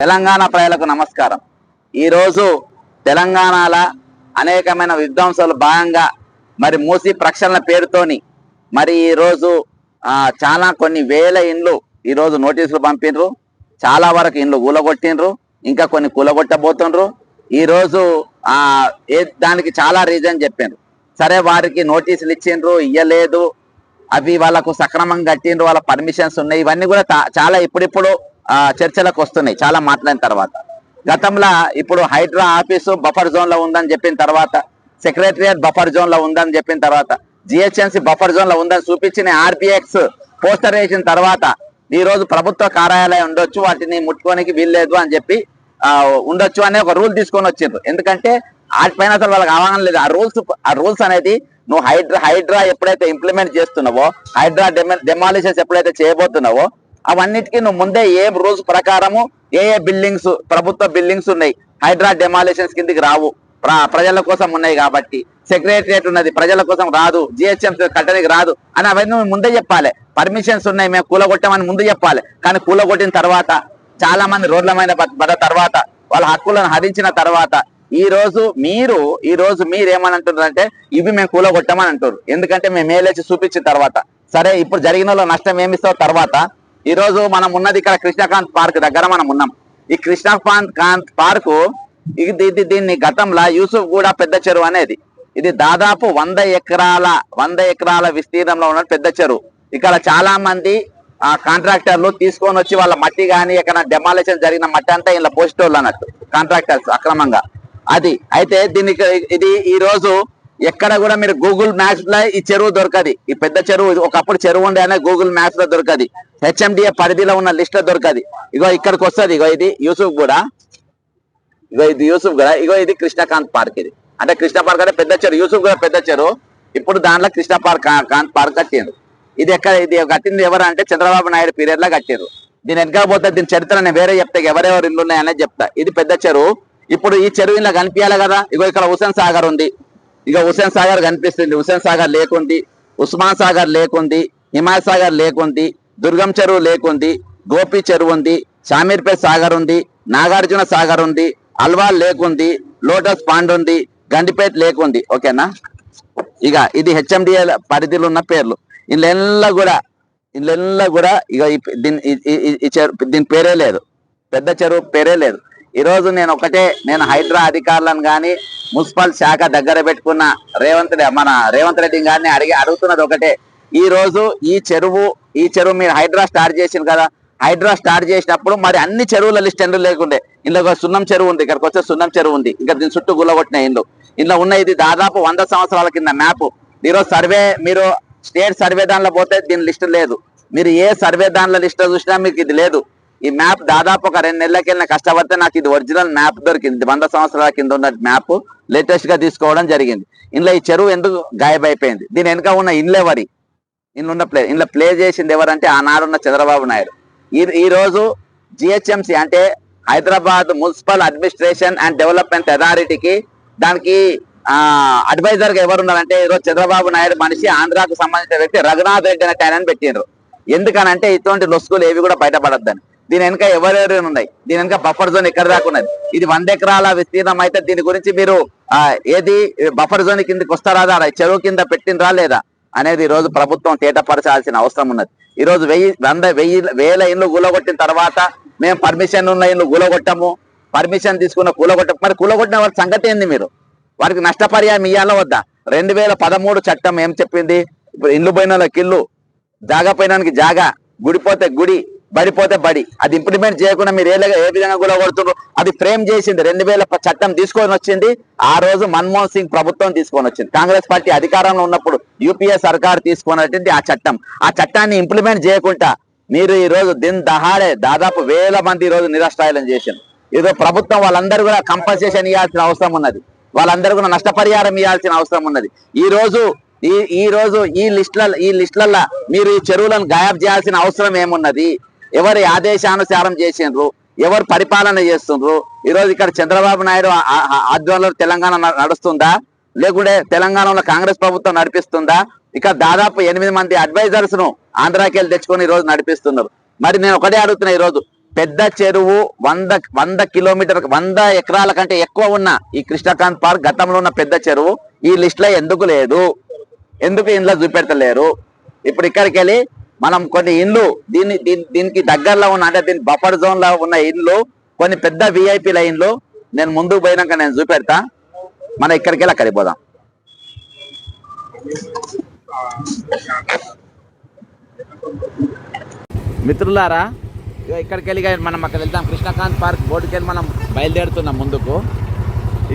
తెలంగాణ ప్రజలకు నమస్కారం. ఈరోజు తెలంగాణలో అనేకమైన విధ్వంసాలు భాగంగా మరి మూసి ప్రక్షాళన పేరుతోని మరి ఈరోజు చాలా కొన్ని వేల ఇండ్లు ఈరోజు నోటీసులు పంపినరు. చాలా వరకు ఇండ్లు కూలగొట్టినరు, ఇంకా కొన్ని కూలగొట్టబోతుండ్రు. ఈరోజు దానికి చాలా రీజన్ చెప్పారు. సరే, వారికి నోటీసులు ఇచ్చిండ్రు, ఇయ్యలేదు, అవి వాళ్ళకు సక్రమంగా కట్టిండ్రు, వాళ్ళ పర్మిషన్స్ ఉన్నాయి. ఇవన్నీ కూడా చాలా ఇప్పుడిప్పుడు చర్చలకు వస్తున్నాయి చాలా మాట్లాడిన తర్వాత. గతంలో ఇప్పుడు హైడ్రా ఆఫీసు బఫర్ జోన్ లో ఉందని చెప్పిన తర్వాత, సెక్రటరియట్ బఫర్ జోన్ లో ఉందని చెప్పిన తర్వాత, జిహెచ్ఎంసీ బఫర్ జోన్ లో ఉందని చూపించిన ఆర్బిఎక్స్ పోస్టర్ వేసిన తర్వాత ఈ రోజు ప్రభుత్వ కార్యాలయం ఉండొచ్చు, వాటిని ముట్టుకోనికి వీల్లేదు అని చెప్పి ఉండొచ్చు అనే ఒక రూల్ తీసుకొని వచ్చిండ్రు. ఎందుకంటే వాటిపైన అసలు వాళ్ళకి అవగాహన లేదు. ఆ రూల్స్ అనేది నువ్వు హైడ్రా ఎప్పుడైతే ఇంప్లిమెంట్ చేస్తున్నావో, హైడ్రా డెమాలిషన్స్ ఎప్పుడైతే చేయబోతున్నావో, అవన్నిటికీ నువ్వు ముందే ఏ రూల్స్ ప్రకారము ఏ బిల్డింగ్స్ ప్రభుత్వ బిల్డింగ్స్ ఉన్నాయి హైడ్రా డెమాలిషన్స్ కిందికి రావు, ప్రజల కోసం ఉన్నాయి కాబట్టి. సెక్రటరియట్ ఉన్నది ప్రజల కోసం రాదు, జిహెచ్ఎంసీ కట్టడానికి రాదు అని అవన్నీ ముందే చెప్పాలి. పర్మిషన్స్ ఉన్నాయి, మేము కూలగొట్టామని ముందు చెప్పాలి. కానీ కూలగొట్టిన తర్వాత చాలా మంది రోడ్ల మీద పడ్డ తర్వాత, వాళ్ళ హక్కులను హరించిన తర్వాత ఈ రోజు మీరు ఏమని అంటున్నారంటే ఇవి మేము కూలగొట్టామని అంటారు. ఎందుకంటే మేము మేలేచి చూపించిన తర్వాత, సరే ఇప్పుడు జరిగిన నష్టం ఏమిస్తావు తర్వాత. ఈ రోజు మనం ఉన్నది ఇక్కడ కృష్ణకాంత్ పార్క్ దగ్గర మనం ఉన్నాం. ఈ కృష్ణకాంత్ పార్కు దీన్ని గతంలో యూసుఫ్ గూడ పెద్ద చెరువు అనేది, ఇది దాదాపు 100 ఎకరాల విస్తీర్ణంలో ఉన్న పెద్ద చెరువు. ఇక్కడ చాలా మంది కాంట్రాక్టర్లు తీసుకొని వచ్చి వాళ్ళ మట్టి కానీ ఎక్కడ డెమాలిషన్ జరిగిన మట్టి అంతా ఇలా పోస్టోళ్ళు అన్నట్టు కాంట్రాక్టర్స్ అక్రమంగా. అయితే దీనికి ఇది ఈ రోజు ఎక్కడ కూడా మీరు గూగుల్ మ్యాప్స్ లో ఈ చెరువు దొరకది. ఈ పెద్ద చెరువు ఒకప్పుడు చెరువు ఉండే అనే గూగుల్ మ్యాప్స్ లో దొరకది, హెచ్ఎండిఏ పరిధిలో ఉన్న లిస్ట్ లో దొరకది. ఇగో ఇక్కడికి వస్తుంది, ఇగో ఇది యూసుఫ్ గూడ, ఇది కృష్ణకాంత్ పార్క్. ఇది అంటే కృష్ణ పార్క్ అంటే పెద్ద చెరువు, యూసుఫ్ గూడ పెద్ద చెరువు. ఇప్పుడు దాంట్లో కృష్ణ కాంత్ పార్క్ కట్టిండ్రు. ఇది కట్టింది ఎవరు అంటే చంద్రబాబు నాయుడు పీరియడ్ లో కట్టిండ్రు. దీని వెనక పోతే దీని చరిత్ర నేను వేరే చెప్తా, ఎవరెవరు ఇల్లు ఉన్నాయనేది చెప్తా. ఇది పెద్ద చెరువు. ఇప్పుడు ఈ చెరువు ఇలా కనిపించాలి కదా. ఇగో ఇక్కడ హుసేన్ సాగర్ ఉంది, ఇక హుసేన్ సాగర్ కనిపిస్తుంది. హుసేన్ సాగర్ లేకుంది, ఉస్మాన్ సాగర్ లేకుంది, హిమాయత్ సాగర్ లేకుంది, దుర్గం చెరువు లేకుంది, గోపి చెరువు ఉంది, షామీర్పేట్ సాగర్ ఉంది, నాగార్జున సాగర్ ఉంది, అల్వాల్ లేకుంది, లోటస్ పాండ్ ఉంది, గండిపేట్ లేకుంది. ఓకేనా. ఇక ఇది హెచ్ఎండిఏ పరిధిలో ఉన్న పేర్లు. ఇళ్ళెల్లా కూడా ఇక దీని పేరే లేదు, పెద్ద చెరువు పేరే లేదు. ఈరోజు నేను హైడ్రా అధికారులను కానీ మున్సిపల్ శాఖ దగ్గర పెట్టుకున్న మన రేవంత్ రెడ్డి గారిని అడుగుతున్నది ఒకటే. ఈ రోజు ఈ చెరువు మీరు హైడ్రా స్టార్ట్ చేసింది కదా, హైడ్రా స్టార్ట్ చేసినప్పుడు మరి అన్ని చెరువుల లిస్ట్ ఎందుకు లేకుండే. ఇందులో సున్నం చెరువు ఉంది, ఇక్కడికి వచ్చే సున్నం చెరువు ఉంది, ఇంకా దీని చుట్టూ గుల్లగొట్టిన ఇందులో ఉన్న ఇది దాదాపు 100 సంవత్సరాల కింద మ్యాప్. ఈరోజు మీరు స్టేట్ సర్వే దానిలో పోతే దీని లిస్ట్ లేదు, మీరు ఏ సర్వే దానిలో లిస్ట్ చూసినా మీకు ఇది లేదు. ఈ మ్యాప్ దాదాపు ఒక 2 నెలలకెళ్ళిన కష్టపడితే నాకు ఇది ఒరిజినల్ మ్యాప్ దొరికింది. 100 సంవత్సరాల కింద ఉన్న మ్యాప్ లేటెస్ట్ గా తీసుకోవడం జరిగింది. ఇందులో ఈ చెరువు ఎందుకు గాయబైపోయింది, దీని వెనుక ఉన్న ఇండ్లెవరి, ఇందులో ప్లే చేసింది ఎవరంటే ఆనాడున్న చంద్రబాబు నాయుడు. ఈ రోజు జిహెచ్ఎంసీ అంటే Hyderabad municipal administration and development అథారిటీకి దానికి అడ్వైజర్ గా ఎవరున్నారంటే ఈరోజు చంద్రబాబు నాయుడు మనిషి, ఆంధ్రాకు సంబంధించిన వ్యక్తి రఘునాథ్ రెడ్డి అనే ఆయన పెట్టిండ్రు. ఎందుకనంటే ఇటువంటి లొసుగులు ఏవి కూడా బయటపడద్దని. దీని వెనుక ఎవరెవరు ఉన్నాయి, దీని వెనుక బఫర్ జోన్ ఎక్కడ దాకా ఉన్నది, ఇది 100 ఎకరాల విస్తీర్ణం అయితే దీని గురించి మీరు ఏది బఫర్ జోన్ కిందకి వస్తారా, చెరువు కింద పెట్టినరా లేదా అనేది ఈ రోజు ప్రభుత్వం తేటపరచాల్సిన అవసరం ఉన్నది. ఈ రోజు వేల ఇండ్లు కూలగొట్టిన తర్వాత మేము పర్మిషన్ ఉన్న ఇండ్లు కూలగొట్టము, పర్మిషన్ తీసుకున్న కూలగొట్టము. మరి కూలగొట్టిన వారి సంగతి ఏంది, మీరు వారికి నష్టపరిహారం ఇవ్వాలా వద్దా? 2013 చట్టం ఏం చెప్పింది, ఇప్పుడు ఇండ్లు పోయిన వాళ్ళకి ఇల్లు, జాగా పోయినానికి జాగా, గుడిపోతే గుడి, బడిపోతే బడి. అది ఇంప్లిమెంట్ చేయకుండా మీరు ఏ విధంగా కూడా కొడుతున్నారు. అది ఫ్రేమ్ చేసింది 2000 చట్టం తీసుకొని వచ్చింది ఆ రోజు మన్మోహన్ సింగ్ ప్రభుత్వం తీసుకొని వచ్చింది. కాంగ్రెస్ పార్టీ అధికారంలో ఉన్నప్పుడు యూపీఏ సర్కార్ తీసుకున్నటువంటి ఆ చట్టాన్ని ఇంప్లిమెంట్ చేయకుండా మీరు ఈ రోజు దహాడే దాదాపు 1000 మంది ఈ రోజు నిరాశ్రయాలను చేసింది. ఈరోజు ప్రభుత్వం వాళ్ళందరూ కూడా కంపన్సేషన్ ఇవ్వాల్సిన అవసరం ఉన్నది, వాళ్ళందరూ కూడా నష్టపరిహారం ఇవ్వాల్సిన అవసరం ఉన్నది. ఈ రోజు ఈ లిస్టులలో మీరు ఈ చెరువులను గాయబ్ చేయాల్సిన అవసరం ఏమున్నది? ఎవరి ఆదేశానుసారం చేసిండ్రు, ఎవరు పరిపాలన చేస్తుండ్రు? ఈరోజు ఇక్కడ చంద్రబాబు నాయుడు ఆధ్వర్యంలో తెలంగాణ నడుస్తుందా, లేకుంటే తెలంగాణలో కాంగ్రెస్ ప్రభుత్వం నడిపిస్తుందా? ఇక్కడ దాదాపు 8 మంది అడ్వైజర్స్ ను ఆంధ్రాకి వెళ్ళి తెచ్చుకొని ఈ రోజు నడిపిస్తున్నారు. మరి నేను ఒకటే అడుగుతున్నా, ఈ రోజు పెద్ద చెరువు 100 కిలోమీటర్ 100 ఎకరాల కంటే ఎక్కువ ఉన్న ఈ కృష్ణకాంత్ పార్క్ గతంలో ఉన్న పెద్ద చెరువు ఈ లిస్ట్ లో ఎందుకు లేదు, ఎందుకు ఇంట్లో చూపెడతలేరు? ఇప్పుడు ఇక్కడికి వెళ్ళి మనం కొన్ని ఇండ్లు దీనికి దగ్గరలో ఉన్న అంటే దీని బఫర్ జోన్ లో ఉన్న ఇండ్లు కొన్ని పెద్ద విఐపి లైన్లు నేను ముందుకు పోయినాక నేను చూపెడతా. మనం ఇక్కడికి వెళ్ళి అక్కడికి పోదాం. మిత్రులారా, ఇక్కడికి వెళ్ళి మనం అక్కడ వెళ్తాం. కృష్ణకాంత్ పార్క్ బోర్డుకి వెళ్ళి మనం బయలుదేరుతున్నాం ముందుకు.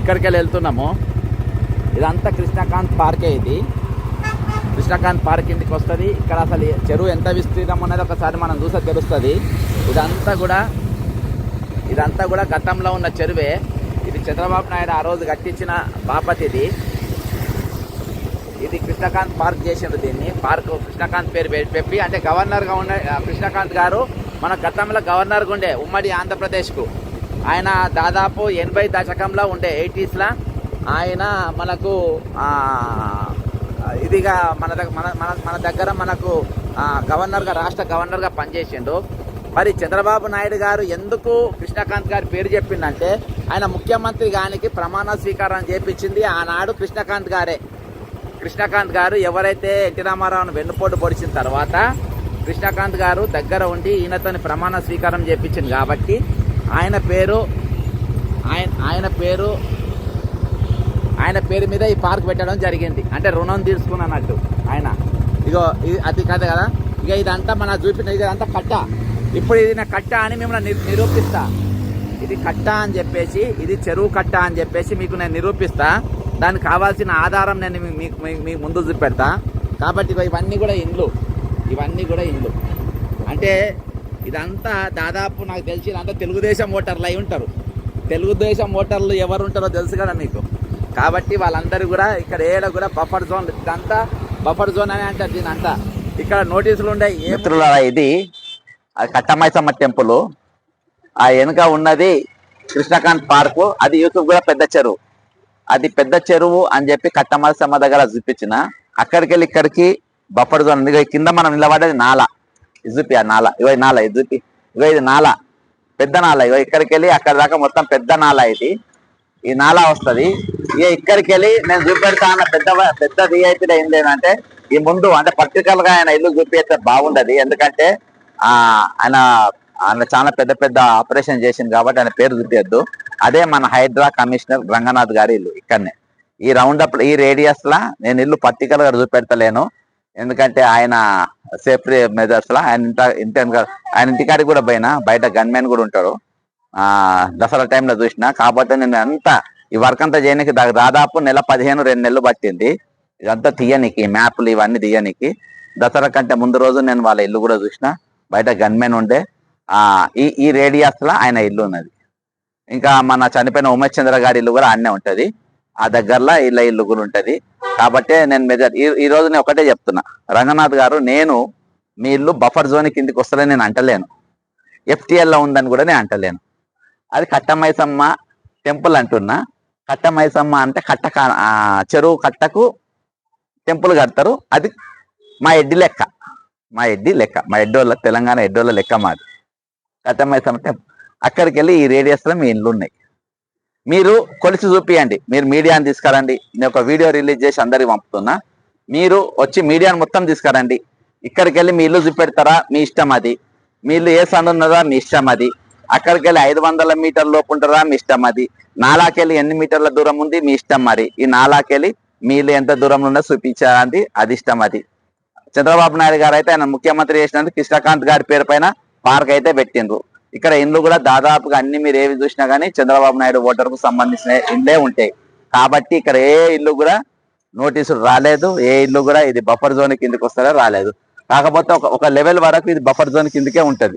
ఇక్కడికి వెళ్ళి వెళ్తున్నాము. ఇదంతా కృష్ణకాంత్ పార్కే. ఇది కృష్ణకాంత్ పార్క్ ఇంటికి వస్తుంది. ఇక్కడ అసలు చెరువు ఎంత విస్తీర్ణం అనేది ఒకసారి మనం చూస్తే తెలుస్తుంది. ఇదంతా కూడా గతంలో ఉన్న చెరువే. ఇది చంద్రబాబు నాయుడు ఆ రోజు కట్టించిన బాపతి. ఇది కృష్ణకాంత్ పార్క్ చేసిండ్రు. దీన్ని పార్క్ కృష్ణకాంత్ పేరు పెట్టి, అంటే గవర్నర్గా ఉన్న కృష్ణకాంత్ గారు మన గతంలో గవర్నర్గా ఉండే ఉమ్మడి ఆంధ్రప్రదేశ్కు. ఆయన దాదాపు 80 దశకంలో ఉండే 80స్లో ఆయన మనకు ఇదిగా మన దగ్గర మనకు గవర్నర్గా రాష్ట్ర గవర్నర్గా పనిచేసిండు. మరి చంద్రబాబు నాయుడు గారు ఎందుకు కృష్ణకాంత్ గారి పేరు చెప్పిందంటే ఆయన ముఖ్యమంత్రి గారికి ప్రమాణ స్వీకారం చేపించింది ఆనాడు కృష్ణకాంత్ గారే. కృష్ణకాంత్ గారు ఎవరైతే ఎన్టీ రామారావును వెన్నుపోటు పొడిచిన తర్వాత కృష్ణకాంత్ గారు దగ్గర ఉండి ఈయనతోని ప్రమాణ స్వీకారం చేపించింది కాబట్టి ఆయన పేరు మీద ఈ పార్క్ పెట్టడం జరిగింది. అంటే రుణం తీసుకున్నట్టు ఆయన. ఇగో ఇది అది కథ కదా. ఇక ఇదంతా మన చూపించిన ఇదంతా కట్ట. ఇప్పుడు ఇది నా కట్ట అని మిమ్మల్ని నిరూపిస్తా. ఇది కట్ట అని చెప్పేసి, ఇది చెరువు కట్ట అని చెప్పేసి మీకు నేను నిరూపిస్తా. దానికి కావాల్సిన ఆధారం నేను మీకు ముందు చూపెడతా. కాబట్టి ఇవన్నీ కూడా ఇండ్లు. అంటే ఇదంతా దాదాపు నాకు తెలిసి ఇదంతా తెలుగుదేశం ఓటర్లు అయి ఉంటారు. తెలుగుదేశం ఓటర్లు ఎవరు ఉంటారో తెలుసు కదా మీకు. కాబట్టి వాళ్ళందరూ కూడా ఇక్కడ కూడా బఫర్ జోన్, ఇదంతా బఫర్ జోన్ అని అంటారు దీనంతా. ఇక్కడ నోటీసులు ఉండే. ఇది కట్టమైసమ్మ టెంపుల్, ఆ వెనుక ఉన్నది కృష్ణకాంత్ పార్కు, అది యూసుఫ్ కూడా పెద్ద చెరువు. అది పెద్ద చెరువు అని చెప్పి కట్టమైసమ్మ దగ్గర చూపించిన. అక్కడికి వెళ్ళి ఇక్కడికి బఫర్ జోన్ ఉంది. కింద మనం నిలబడేది నాల. ఇజుపి ఆ నాల, ఇగో నాల ఇజుపి, ఇగో ఇది నాల, పెద్ద నాల. ఇగో ఇక్కడికి వెళ్ళి అక్కడ దాకా మొత్తం పెద్ద నాల. ఇది ఈ నాల వస్తుంది. ఇక ఇక్కడికి వెళ్ళి నేను చూపెడతా అన్న పెద్ద రియాయితీలో ఏం లేదంటే ఈ ముందు అంటే పర్టికులర్ గా ఆయన ఇల్లు చూపిస్తే బాగుండదు. ఎందుకంటే ఆయన చాలా పెద్ద ఆపరేషన్ చేసింది కాబట్టి ఆయన పేరు చూపించద్దు. అదే మన హైడ్రా కమిషనర్ రంగనాథ్ గారి ఇల్లు ఇక్కడనే. ఈ రౌండప్ ఈ రేడియస్ లా నేను ఇల్లు పర్టికులర్ గా చూపెడతలేను. ఎందుకంటే ఆయన సేఫ్టీ మెజర్స్ లా ఆయన ఇంటికాడికి కూడా పోయినా, బయట గన్మెన్ కూడా ఉంటాడు. దసరా టైంలో చూసిన. కాబట్టి నేను అంతా ఈ వర్క్ అంతా చేయడానికి దాదాపు 1-15 2 నెలలు పట్టింది. ఇదంతా తీయనికి, మ్యాప్లు ఇవన్నీ తీయనికి. దసరా కంటే ముందు రోజు నేను వాళ్ళ ఇల్లు కూడా చూసిన. బయట గన్మెన్ ఉండే. ఈ రేడియస్ లా ఆయన ఇల్లు ఉన్నది. ఇంకా మన చనిపోయిన ఉమేష్ చంద్ర గారి ఇల్లు కూడా అన్నే ఉంటది. ఆ దగ్గరలో ఇల్లు కూడా ఉంటది. కాబట్టి నేను ఈ రోజు నేను ఒకటే చెప్తున్నా, రంగనాథ్ గారు, నేను మీ ఇల్లు బఫర్ జోన్ కిందికి వస్తుందని నేను అంటలేను. FTL లో ఉందని కూడా నేను అంటలేను. అది కట్టమైసమ్మ టెంపుల్ అంటున్నా. కట్టమైసమ్మ అంటే చెరువు కట్టకు టెంపుల్ కడతారు. అది మా ఎడ్డి లెక్క, మా ఎడ్డోళ్ళ, తెలంగాణ ఎడ్డోళ్ళ లెక్క మాది కట్టమైసమ్మ టెంపుల్. అక్కడికి వెళ్ళి ఈ రేడియస్ లో మీ ఇల్లు ఉన్నాయి. మీరు కొలిసి చూపియండి. మీరు మీడియాని తీసుకురండి. నేను ఒక వీడియో రిలీజ్ చేసి అందరికి పంపుతున్నా. మీరు వచ్చి మీడియాని మొత్తం తీసుకురండి. ఇక్కడికి వెళ్ళి మీ ఇల్లు చూపెడతారా మీ ఇష్టం. అది మీ ఇల్లు ఏ సందు ఉన్నదా మీ ఇష్టం. అది అక్కడికి వెళ్ళి 500 మీటర్ల లోపు ఉంటారా మీ ఇష్టం. అది నాలాకెళ్ళి ఎన్ని మీటర్ల దూరం ఉంది మీ ఇష్టం. మరి ఈ నాలాకెళ్ళి మీ ఇల్లు ఎంత దూరంలో ఉందో చూపించాలండి, అది ఇష్టం. అది చంద్రబాబు నాయుడు గారు అయితే ఆయన ముఖ్యమంత్రి చేసినందుకు కృష్ణకాంత్ గారి పేరు పైన పార్క్ అయితే పెట్టిండ్రు. ఇక్కడ ఇండ్లు కూడా దాదాపుగా అన్ని మీరు ఏవి చూసినా కానీ చంద్రబాబు నాయుడు ఓటర్ కు సంబంధించిన ఇండ్లే ఉంటాయి. కాబట్టి ఇక్కడ ఏ ఇల్లు కూడా నోటీసులు రాలేదు. ఏ ఇల్లు కూడా ఇది బఫర్ జోన్ కిందకి వస్తారో రాలేదు. కాకపోతే ఒక లెవెల్ వరకు ఇది బఫర్ జోన్ కిందకే ఉంటది.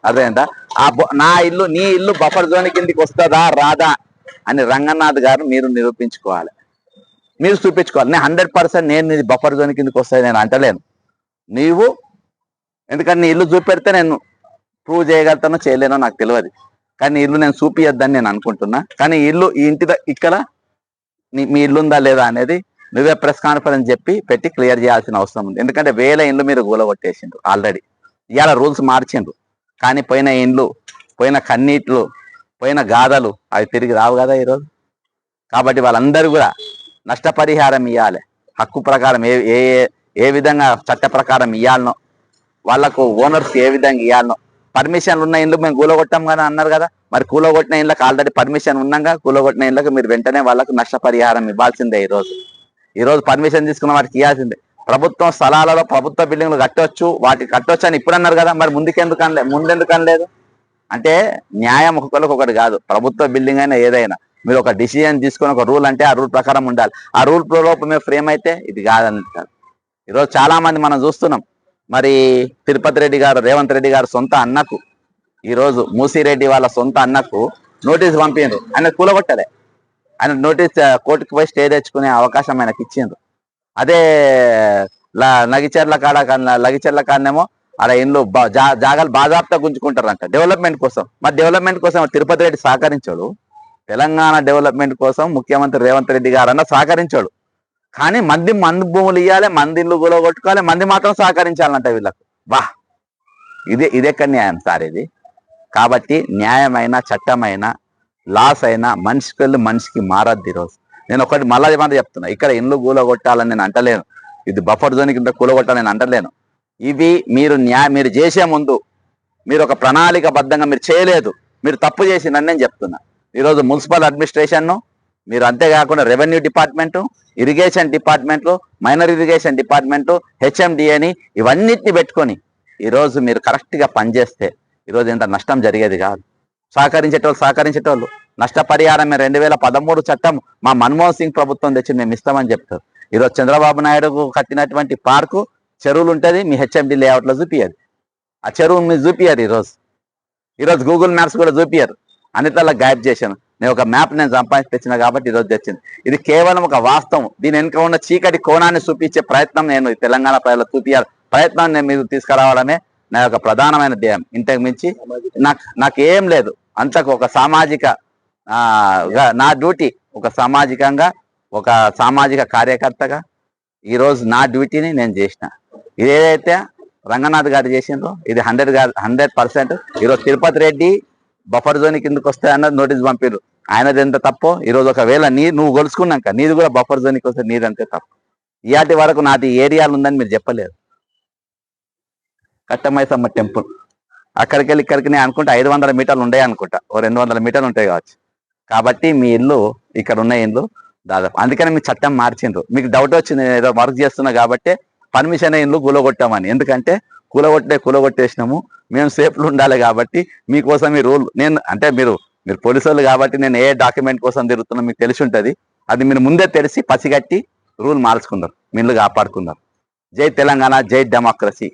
అదేంటా నా ఇల్లు నీ ఇల్లు బఫర్ జోన్ కిందకి వస్తుందా రాదా అని రంగనాథ్ గారు మీరు నిరూపించుకోవాలి, మీరు చూపించుకోవాలి. నేను 100% నేను ఇది బఫర్ జోన్ కిందకి వస్తుంది నేను అంటలేను. నీవు ఎందుకంటే నీ ఇల్లు చూపెడితే నేను ప్రూవ్ చేయగలుగుతానో చేయలేనో నాకు తెలియదు. కానీ ఇల్లు నేను చూపియొద్దని నేను అనుకుంటున్నా. కానీ ఇల్లు ఈ ఇంటి ఇక్కడ మీ ఇల్లు ఉందా లేదా అనేది నువ్వే ప్రెస్ కాన్ఫరెన్స్ చెప్పి పెట్టి క్లియర్ చేయాల్సిన అవసరం ఉంది. ఎందుకంటే వేల ఇండ్లు మీరు గూలగొట్టేసిండ్రు ఆల్రెడీ. ఇవాళ రూల్స్ మార్చిండ్రు. కానీ పోయిన ఇండ్లు పోయిన కన్నీట్లు, పోయిన గాథలు అవి తిరిగి రావు కదా ఈరోజు. కాబట్టి వాళ్ళందరూ కూడా నష్టపరిహారం ఇవ్వాలి. హక్కు ప్రకారం ఏ ఏ ఏ విధంగా చట్ట ప్రకారం ఇవ్వాలనో, వాళ్ళకు ఓనర్స్ ఏ విధంగా ఇవ్వాలనో. పర్మిషన్లు ఉన్న ఇండ్లు మేము కూలగొట్టాం కదా అన్నారు కదా, మరి కూలగొట్టిన ఇళ్ళకి ఆల్రెడీ పర్మిషన్ ఉన్నాగా కూలగొట్టిన ఇళ్ళకి మీరు వెంటనే వాళ్ళకు నష్టపరిహారం ఇవ్వాల్సిందే. ఈరోజు పర్మిషన్ తీసుకున్న వాటికి ఇవ్వాల్సిందే. ప్రభుత్వం స్థలాలలో ప్రభుత్వ బిల్డింగ్లు కట్టొచ్చు, వాటికి కట్టొచ్చు అని ఇప్పుడు అన్నారు కదా, మరి ముందెందుకు అనలేదు? అంటే న్యాయం ఒక్కొక్కరికి ఒకటి కాదు. ప్రభుత్వ బిల్డింగ్ అయినా ఏదైనా మీరు ఒక డిసిజన్ తీసుకొని ఒక రూల్ అంటే ఆ రూల్ ప్రకారం ఉండాలి. ఆ రూల్ లోపు మేము ఫ్రేమ్ అయితే ఇది కాదంటారు. ఈరోజు చాలా మంది మనం చూస్తున్నాం. మరి తిరుపతి రెడ్డి గారు, రేవంత్ రెడ్డి గారు సొంత అన్నకు, ఈరోజు మూసిరెడ్డి వాళ్ళ సొంత అన్నకు నోటీస్ పంపిండ్రు. ఆయన కూలగొట్టలే, ఆయన నోటీస్ కోర్టుకు పోయి స్టే తెచ్చుకునే అవకాశం ఆయనకి ఇచ్చిండ్రు. అదే లగిచెర్ల కాడనేమో ఆడ ఇండ్లు జాగాలు బాజాప్తా గుంజుకుంటారంట డెవలప్మెంట్ కోసం. మరి డెవలప్మెంట్ కోసం తిరుపతి రెడ్డి సహకరించాడు. తెలంగాణ డెవలప్మెంట్ కోసం ముఖ్యమంత్రి రేవంత్ రెడ్డి గారు అన్న సహకరించాడు. కానీ మంది భూములు ఇవ్వాలి, మంది ఇల్లు కొట్టుకోవాలి, మంది మాత్రం సహకరించాలంట వీళ్ళకు. వా, ఇదెక్కడ న్యాయం సార్ ఇది? కాబట్టి న్యాయమైన, చట్టమైన, లాస్ అయినా మనిషికి వెళ్ళి మనిషికి మారద్దు. ఈరోజు నేను ఒకటి మళ్ళీ చెప్తున్నా, ఇక్కడ ఇండ్లు కూలగొట్టాలని నేను అంటలేను, ఇది బఫర్ జోన్ కింద కూలగొట్టాలని నేను అంటలేను. ఇవి మీరు చేసే ముందు మీరు ఒక ప్రణాళికబద్ధంగా మీరు చేయలేదు, మీరు తప్పు చేసిందని నేను చెప్తున్నా. ఈరోజు మున్సిపల్ అడ్మినిస్ట్రేషన్ను మీరు, అంతేకాకుండా రెవెన్యూ డిపార్ట్మెంటు, ఇరిగేషన్ డిపార్ట్మెంట్లు, మైనర్ ఇరిగేషన్ డిపార్ట్మెంటు, హెచ్ఎండిఏని ఇవన్నిటిని పెట్టుకొని ఈరోజు మీరు కరెక్ట్గా పనిచేస్తే ఈరోజు ఇంత నష్టం జరిగేది కాదు. సహకరించేటోళ్ళు నష్టపరిహారం 2013 చట్టం మా మన్మోహన్ సింగ్ ప్రభుత్వం తెచ్చి మేము ఇస్తామని చెప్తారు. ఈరోజు చంద్రబాబు నాయుడుకు కట్టినటువంటి పార్కు చెరువులు ఉంటుంది, మీ హెచ్ఎండి లేఅవుట్లో చూపియదు. ఆ చెరువు మీరు చూపియారు. ఈరోజు గూగుల్ మ్యాప్స్ కూడా చూపియారు. అన్నిట్లలో గైడ్ చేశాను. నేను ఒక మ్యాప్ నేను సంపాదించి తెచ్చిన కాబట్టి ఈరోజు తెచ్చింది. ఇది కేవలం ఒక వాస్తవం. దీని వెనుక ఉన్న చీకటి కోణాన్ని చూపించే ప్రయత్నం నేను తెలంగాణ ప్రజలకు చూపించాలి ప్రయత్నం నేను మీరు తీసుకురావడమే నా యొక్క ప్రధానమైన ధ్యేయం. ఇంతకు మించి నాకేం లేదు. అంతకు ఒక సామాజిక నా డ్యూటీ, ఒక సామాజిక కార్యకర్తగా ఈరోజు నా డ్యూటీని నేను చేసిన. ఇదేదైతే రంగనాథ్ గారు చేసిండ్రో ఇది 100%. ఈరోజు తిరుపతి రెడ్డి బఫర్ జోన్ కిందకి వస్తే అన్నది నోటీస్ పంపిరు. ఆయనది ఎంత తప్పో ఈరోజు ఒకవేళ నువ్వు గొలుసుకున్నాక నీది కూడా బఫర్ జోన్కి వస్తే నీదంతే తప్పు. ఇయాటి వరకు నాది ఏరియాలు ఉందని మీరు చెప్పలేదు. కట్టమైసమ్మ టెంపుల్ అక్కడికి వెళ్ళి ఇక్కడికి నేను అనుకుంటా 500 మీటర్లు ఉండే అనుకుంటా, ఓ 200 మీటర్లు ఉంటాయి కావచ్చు. కాబట్టి మీ ఇల్లు ఇక్కడ ఉన్న ఇల్లు దాదాపు, అందుకని మీ చట్టం మార్చిండ్రు. మీకు డౌట్ వచ్చింది నేను ఏదో వర్క్ చేస్తున్నా కాబట్టి పర్మిషన్ ఇల్లు కూలగొట్టామని. ఎందుకంటే కూలగొట్టేసినాము, మేము సేఫ్లు ఉండాలి కాబట్టి మీకోసం ఈ రూల్ మీరు పోలీసు వాళ్ళు కాబట్టి నేను ఏ డాక్యుమెంట్ కోసం తిరుగుతున్నా మీకు తెలిసి ఉంటుంది. అది మీరు ముందే తెలిసి పసిగట్టి రూల్ మార్చుకున్నారు, మీ ఇల్లు కాపాడుకున్నారు. జై తెలంగాణ, జై డెమోక్రసీ.